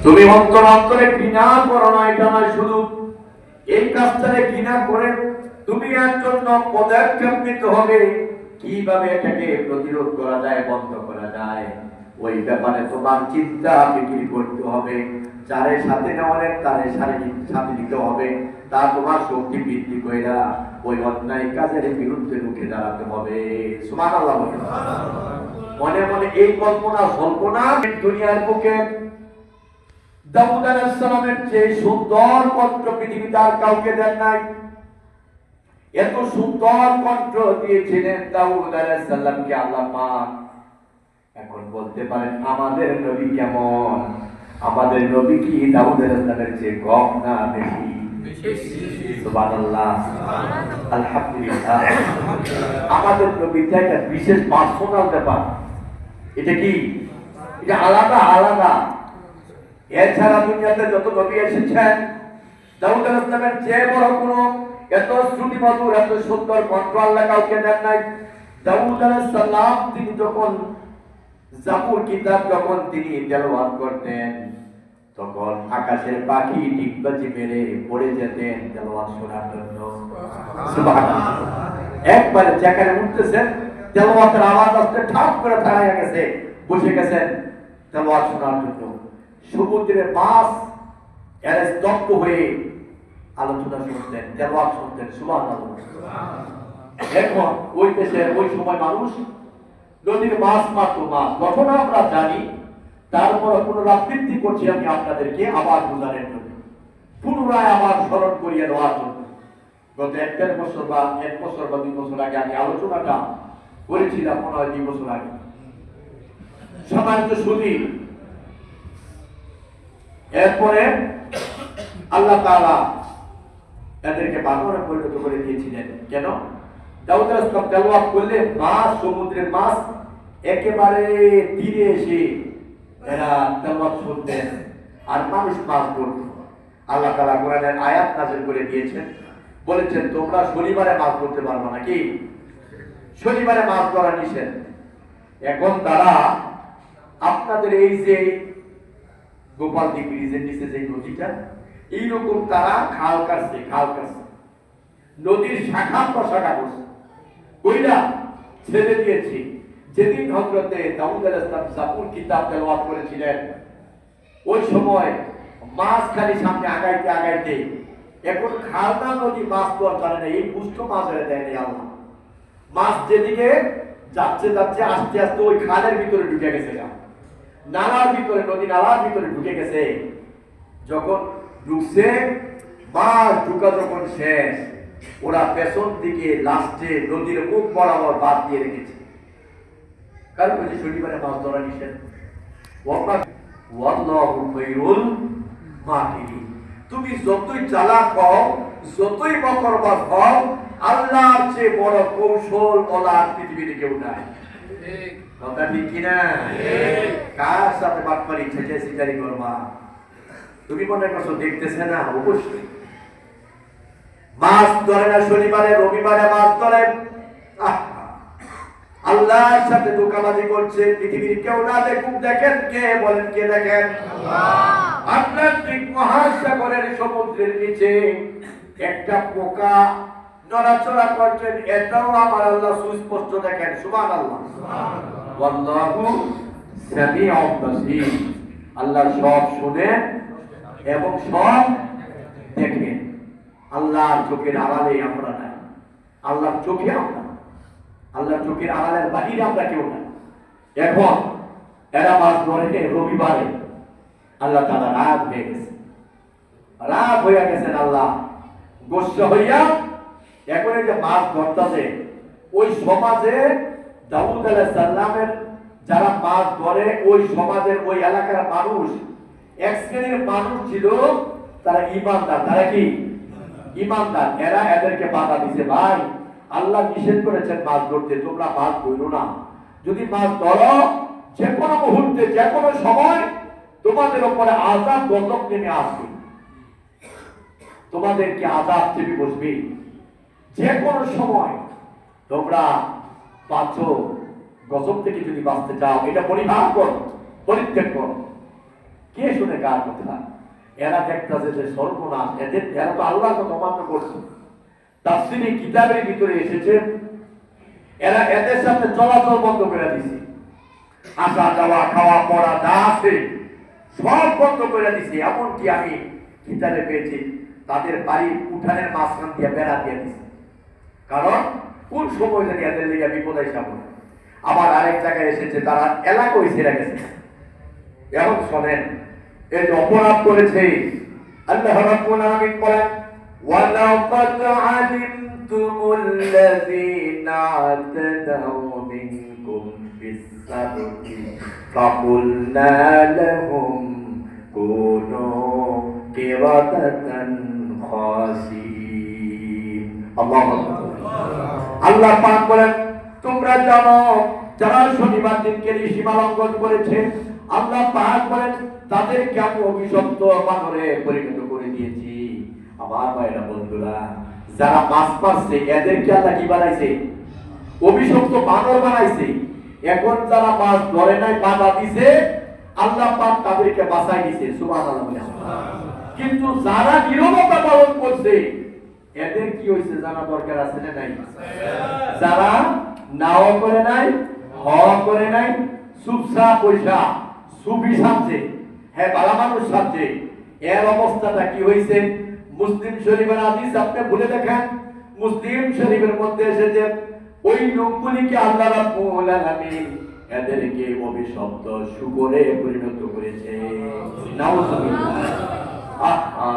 তুমি অন্তর অন্তরে ঘৃণা করো না, এটা নয়, শুধু এই কাজটাকে ঘৃণা করে তুমি এর জন্য পদক্ষেপ নিতে হবে, কিভাবে এটাকে প্রতিরোধ করা যায়, বন্ধ করা যায়, ওই ব্যাপারে তোমার চিন্তা ফিকির করতে হবে। যারে সাথে নেওয়ার তারে সাথে নিতে হবে, তা তোমার শক্তি বৃদ্ধি কইরা ওই অন্যায় কাজের বিরুদ্ধে রুখে দাঁড়াতে হবে। সুবহানাল্লাহ। মনে মনে এই কল্পনা দুনিয়ার বুকে দাউদ আলাইহিস সালামের যে সুন্দর কণ্ঠ পৃথিবীতে আর কাউকে দেন নাই। এত সুন্দর কণ্ঠ দিয়েছিলেন দাউদ আলাইহিস সালামকে আল্লাহ পাক। এখন বলতে পারেন আমাদের নবী কেমন? আমাদের নবী কি দাউদ আলাইহিস সালামের চেয়ে কম না বেশি? সুবহানাল্লাহ, আলহামদুলিল্লাহ। আমাদের নবীটা একটা বিশেষ পার্সোনাল ব্যাপার। এটা কি? এটা আলাদা আলাদা। এছাড়া দুনিয়াতে যত নবী এসেছেন, দাউদ আলাইহিস সালামের চেয়ে বড় কোনো এত শ্রুতি মধুর, এত সুন্দর কণ্ঠ আল্লাহ কাউকে দেন নাই। দাউদ আলাইহিস সালাম তিনি যখন জাবুর কিতাব যখন তিনি তেলাওয়াত করতেন, তখন আকাশের পাখি ডিগবাজি মেরে পড়ে যেতেন তেলাওয়াত শোনার জন্য। সুবহানাল্লাহ। একবার যেখানে উঠতেছেন, তেলাওয়াতের আওয়াজ আসতে ঠাপ করে দাঁড়িয়ে গেছে, বসে গেছেন তেলাওয়াত শোনার জন্য। সমুদ্রের মাছ এর স্তব্ধ হয়ে আলোচনা শুনতেন, তেলাওয়াত শুনতেন। সুবহানাল্লাহ। এখন ওই দেশে ওই সময় মানুষ নদীর মাছ মাত্র মাছ, ঘটনা আমরা জানি, তারপর পুনরাবৃত্তি করছি আমি আপনাদেরকে আবার বোঝানোর জন্য, পুনরায় আবার স্মরণ করিয়ে দেওয়ার জন্য। গত 1-1.5 বছর বা 1 বছর বা 2 বছর আগে আমি আলোচনাটা করেছিলাম, মনে হয় 2 বছর আগে। সম্মানিত সুধী, এরপরে আল্লাহ তাআলা এদেরকে বানরে পরিণত করে দিয়েছিলেন। কেন? দাউদ আলাইহিস সালাম তেলাওয়াত করলে মাছ, সমুদ্রের মাছ একেবারে তীরে এসে এরা তেলাওয়াত শুনতেন আর মানুষ মাছ ধরত। আল্লাহ তাআলা কোরআনের আয়াত নাযিল করে দিয়েছেন, বলেছেন তোমরা শনিবারে মাছ ধরতে পারবে না। কি? শনিবারে মাছ ধরা নিষেধ। এখন তারা আপনাদের এই যে গোপালদি ব্রিজের নিচে যে নদীটা, এইরকম তারা খাল কাটছে, নদীর শাখা প্রশাখা করছে, কইরা ছেড়ে দিয়েছে। যেদিন হযরতে দাউদ আলাইহিস সালাম জাবুর কিতাব তেলাওয়াত করেছিলেন, ওই সময় মাছ খালি সামনে আগাইতে এখন খালনা নদী মাছ তো আর জানে না, এই পুষ্ট মাছ এনে দেয়নি আল্লাহ। মাছ যেদিকে যাচ্ছে আস্তে আস্তে ওই খালের ভিতরে ঢুকে গেছে, নালার ভিতরে, নদী নালার ভিতরে ঢুকে গেছে। যখন ঢুকছে, মাছ ঢুকা যখন শেষ, ওরা পেছন দিকে লাস্টে নদীর মুখ বরাবর বাদ দিয়ে রেখেছে। কারণ ওই যে শনিবারে মাছ ধরা নিষেধ। ওয়াল্লাহু খায়রুল মাকিরিন। তুমি যতই চালাক হও, যতই বকরবাজ হও, আল্লাহর চেয়ে বড় কৌশল ওলা পৃথিবীতে কেউ নাই। ঠিক কথা, ঠিক কিনা? কার সাথে বাটপারি ছেঁচে সিটারি করবা? তুমি মনে করছো দেখতেছে না? অবশ্যই মাছ ধরে না শনিবারে, রবিবারে মাছ ধরে। আল্লাহর সাথে ধোঁকাবাজি করছে। পৃথিবীর কেউ না দেখুক, দেখেন কে? বলেন কে দেখেন? আটলান্টিক মহাসাগরের সমুদ্রের নিচে একটা পোকা নড়াচড়া করছেন, এটাও আমার আল্লাহ সুস্পষ্ট দেখেন। সুবহানাল্লাহ। ওয়াল্লাহু সামিউন বাসীর। আল্লাহ সব শুনেন এবং সব দেখেন। আল্লাহর চোখের আড়ালে আমরা নাই, আল্লাহর চোখে আমরা, আল্লাহর চোখের আড়ালের বাহিরে আমরা কেউ নাই। এখন এরা মাছ ধরে রবিবারে, আল্লাহ তাআলা রাগ হয়ে গেছেন। আল্লাহ গোস্বা হইয়া এখন এই যে মাছ ধরতেছে, ওই সমাজে দাউদ আলাইহিস সালামের যারা মাছ ধরে, ওই সমাজের ওই এলাকার মানুষ এক শ্রেণীর মানুষ ছিল, তারা ঈমানদার। তারা কি? ঈমানদার। এরা এদেরকে বাধা দিছে, ভাই আল্লাহ নিষেধ করেছেন মাছ ধরতে, তোমরা মাছ ধরো না। যদি মাছ ধরো, যে কোনো মুহূর্তে, যে কোনো সময় তোমাদের উপরে আযাব গজব নেমে আসবে, তোমাদেরকে আযাব চেপে বসবে। যে কোনো সময় তোমরা বাঁচো, গজব থেকে যদি বাঁচতে চাও, এটা পরিত্যাগ করো। কে শুনে কার কথা? এরা দেখতেছে যে সর্বনাশ, এরা তো আল্লাহর কথা অমান্য করছে। তাফসীরে কিতাবের ভিতরে এসেছে এরা এদের সাথে চলাচল বন্ধ করে দিছে, আসা যাওয়া খাওয়া পড়া যা আছে সব বন্ধ করে দিছে। এমনকি আমি কিতাবে পেয়েছি তাদের বাড়ির উঠানের মাঝখান দিয়ে বেড়া দিয়ে দিছে, কারণ কোন সময় জানি এদের লেগে বিপদ আইসা পড়ে। আবার আরেক জায়গায় এসেছে তারা এলাকায় ছেড়ে গেছে। এখন শোনেন, এই যে অপরাধ করেছে, আল্লাহ রাব্বুল আলামিন বলেন ওয়ালাকাদ আলিমতুমুল্লাযীনা আতাদাউ মিনকুম ফিস-সাবতি ফাকুলনা লাহুম কুনু কিরাদাতান খাসিন। আল্লাহু আকবার। আল্লাহ পাক বলেন তোমরা জানো যারা শনিবার দিনকে সীমা লঙ্ঘন করেছে, আল্লাহ পাক বলেন তাদেরকে আমি অভিশপ্ত বানরে পরিণত করে দিয়েছি। আমার ভাইরা বন্ধুরা, যারা মাছ মারছে এদেরকে আল্লাহ কি বানাইছে? অভিশপ্ত বানর বানাইছে। এখন যারা মাছ ধরে নাই বাধা দিছে, আল্লাহ পাক তাদেরকে বাঁচাই দিছে। সুবহানাল্লাহ। কিন্তু যারা নীরবতা পালন করছে এদের কি হয়েছে জানা দরকার আছে না নাই? যারা নাও করে নাই, হ করে নাই, চুপচাপ পয়সা সুফি সাজছে, হ্যাঁ ভালো মানুষ সাজছে, এর অবস্থাটা কি হয়েছে? মুসলিম শরীফের হাদিস আপনি ভুলে দেখেন, মুসলিম শরীফের মধ্যে এসেছে ওই লোকগুলিকে আল্লাহ রাব্বুল আলামিন এদেরকে অভিশপ্ত শুকরে পরিণত করেছে। নাউজুবিল্লাহ। আহা